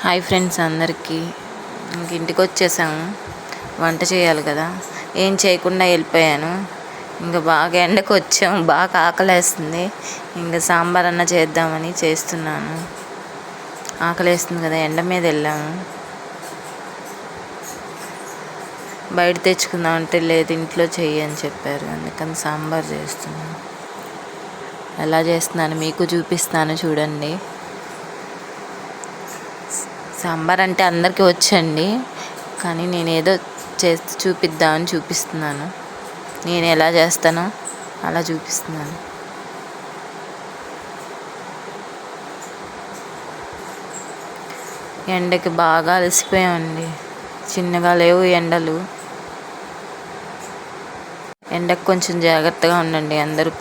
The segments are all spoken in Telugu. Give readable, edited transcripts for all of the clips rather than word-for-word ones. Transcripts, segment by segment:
హాయ్ ఫ్రెండ్స్ అందరికీ. ఇంటికి వచ్చేసాము. వంట చేయాలి కదా, ఏం చేయకుండా వెళ్ళిపోయాను. ఇంకా బాగా ఎండకు వచ్చాము, బాగా ఆకలేస్తుంది. ఇంకా సాంబార్ అన్న చేద్దామని చేస్తున్నాను. ఆకలేస్తుంది కదా, ఎండ మీద వెళ్ళాము. బయట తెచ్చుకుందాం అంటే లేదు, ఇంట్లో చెయ్యి అని చెప్పారు. అందుకని సాంబార్ చేస్తున్నాను. ఎలా చేస్తున్నాను మీకు చూపిస్తాను చూడండి. సాంబార్ అంటే అందరికీ వచ్చండి, కానీ నేను ఏదో చేసి చూపిద్దామని చూపిస్తున్నాను. నేను ఎలా చేస్తానో అలా చూపిస్తున్నాను. ఎండకి బాగా అలసిపోయామండి. చిన్నగా లేవు ఎండలు. ఎండకు కొంచెం జాగ్రత్తగా ఉండండి అందరూ.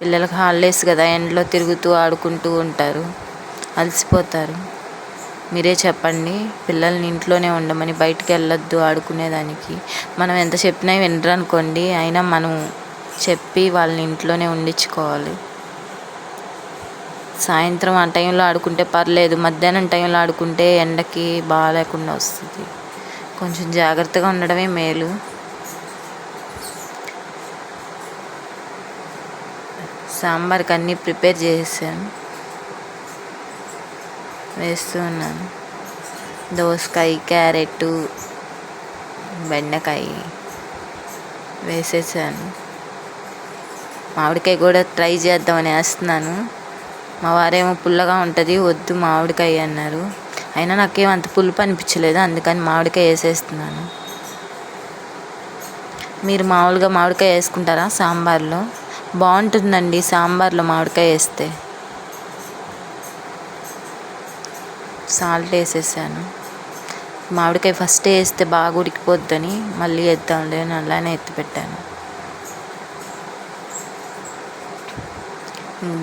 పిల్లలకు హాలిడేస్ కదా, ఎండలో తిరుగుతూ ఆడుకుంటూ ఉంటారు, అలసిపోతారు. మీరే చెప్పండి, పిల్లల్ని ఇంట్లోనే ఉండమని, బయటికి వెళ్ళొద్దు ఆడుకునేదానికి. మనం ఎంత చెప్పినా వినరు అనుకోండి, అయినా మనం చెప్పి వాళ్ళని ఇంట్లోనే ఉండించుకోవాలి. సాయంత్రం ఆ టైంలో ఆడుకుంటే పర్లేదు, మధ్యాహ్నం టైంలో ఆడుకుంటే ఎండకి బాగాలేకుండా వస్తుంది. కొంచెం జాగ్రత్తగా ఉండడమే మేలు. సాంబార్కి అన్నీ ప్రిపేర్ చేసాను, వేస్తూ ఉన్నాను. దోసకాయ, క్యారెట్, బెండకాయ వేసేసాను. మామిడికాయ కూడా ట్రై చేద్దామని వేస్తున్నాను. మా వారేమో పుల్లగా ఉంటుంది, వద్దు మామిడికాయ అన్నారు. అయినా నాకేం అంత పులుపు అనిపించలేదు, అందుకని మామిడికాయ వేసేస్తున్నాను. మీరు మామూలుగా మామిడికాయ వేసుకుంటారా సాంబార్లో? బాగుంటుందండి సాంబార్లో మామిడికాయ వేస్తే. సాల్ట్ వేసేసాను. మామిడికాయ ఫస్ట్ వేస్తే బాగా ఉడికిపోద్దని మళ్ళీ వేద్దాంలే అని అలానే ఎత్తి పెట్టాను.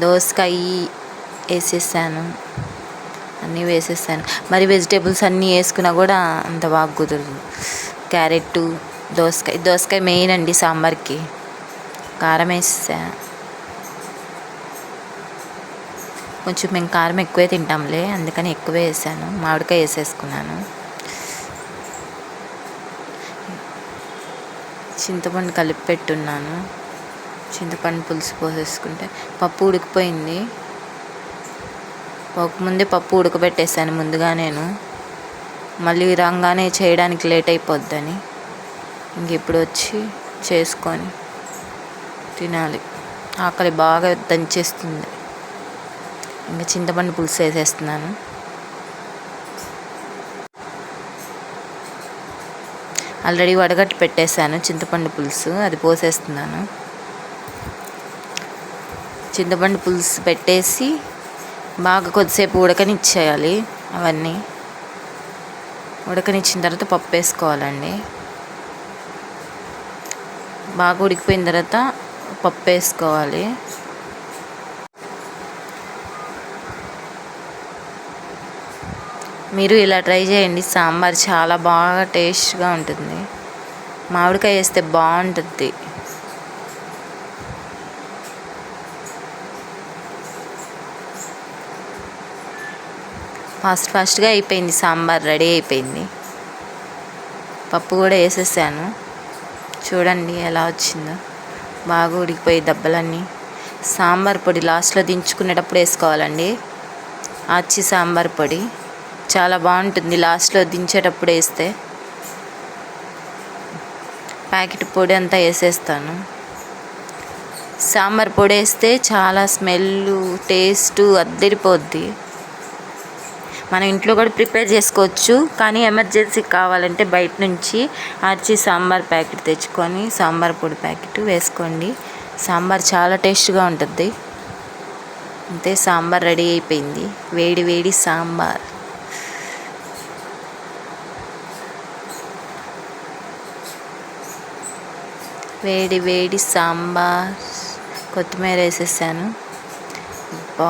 దోసకాయ వేసేసాను, అన్నీ వేసేసాను. మరి వెజిటేబుల్స్ అన్నీ వేసుకున్నా కూడా అంత బాగా కుదరదు. క్యారెట్, దోసకాయ మెయిన్ అండి సాంబార్కి. కారం వేసా, కొంచెం మేము కారం ఎక్కువే తింటాంలే, అందుకని ఎక్కువే వేసాను. మామిడికాయ వేసేసుకున్నాను. చింతపండు కలిపి పెట్టున్నాను. చింతపండు పులుసు పోసేసుకుంటే పప్పు ఉడికిపోయింది. ముందే పప్పు ఉడకబెట్టేసాను ముందుగా నేను, మళ్ళీ రాగానే చేయడానికి లేట్ అయిపోద్దని. ఇంక ఇప్పుడు వచ్చి చేసుకొని తినాలి. ఆకలి బాగా దంచేస్తుంది. ఇంకా చింతపండు పులుసు వేసేస్తున్నాను. ఆల్రెడీ వడగట్టి పెట్టేశాను చింతపండు పులుసు, అది పోసేస్తున్నాను. చింతపండు పులుసు పెట్టేసి బాగా కొద్దిసేపు ఉడకనిచ్చేయాలి. అవన్నీ ఉడకనిచ్చిన తర్వాత పప్పు వేసుకోవాలండి. బాగా ఉడికిపోయిన తర్వాత పప్పు వేసుకోవాలి. మీరు ఇలా ట్రై చేయండి, సాంబార్ చాలా బాగా టేస్ట్గా ఉంటుంది. మామిడికాయ వేస్తే బాగుంటుంది. ఫాస్ట్గా అయిపోయింది, సాంబార్ రెడీ అయిపోయింది. పప్పు కూడా వేసేసాను. చూడండి ఎలా వచ్చిందో, బాగా ఉడికిపోయి దెబ్బలన్నీ. సాంబార్ పొడి లాస్ట్లో దించుకునేటప్పుడు వేసుకోవాలండి. ఆచి సాంబార్ పొడి చాలా బాగుంటుంది, లాస్ట్లో దించేటప్పుడు వేస్తే. ప్యాకెట్ పొడి అంతా వేసేస్తాను. సాంబార్ పొడి వేస్తే చాలా స్మెల్, టేస్ట్ అద్దరిపోద్ది. మనం ఇంట్లో కూడా ప్రిపేర్ చేసుకోవచ్చు, కానీ ఎమర్జెన్సీ కావాలంటే బయట నుంచి ఆచి సాంబార్ ప్యాకెట్ తెచ్చుకొని సాంబార్ పొడి ప్యాకెట్ వేసుకోండి. సాంబార్ చాలా టేస్ట్గా ఉంటుంది. అంతే, సాంబార్ రెడీ అయిపోయింది. వేడి వేడి సాంబార్. వేడి వేడి సాంబార్, కొత్తిమీర వేసేసాను. బా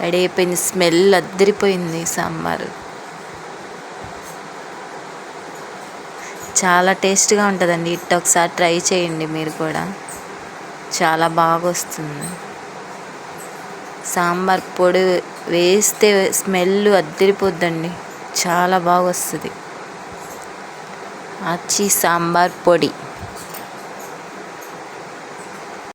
రెడీ అయిపోయింది. స్మెల్ అద్దరిపోయింది సాంబారు. చాలా టేస్ట్గా ఉంటుందండి. ఇట్లా ఒకసారి ట్రై చేయండి మీరు కూడా, చాలా బాగా వస్తుంది. సాంబార్ పొడి వేస్తే స్మెల్ అద్దరిపోద్దండి, చాలా బాగా వస్తుంది. ఆచి సాంబార్ పొడి.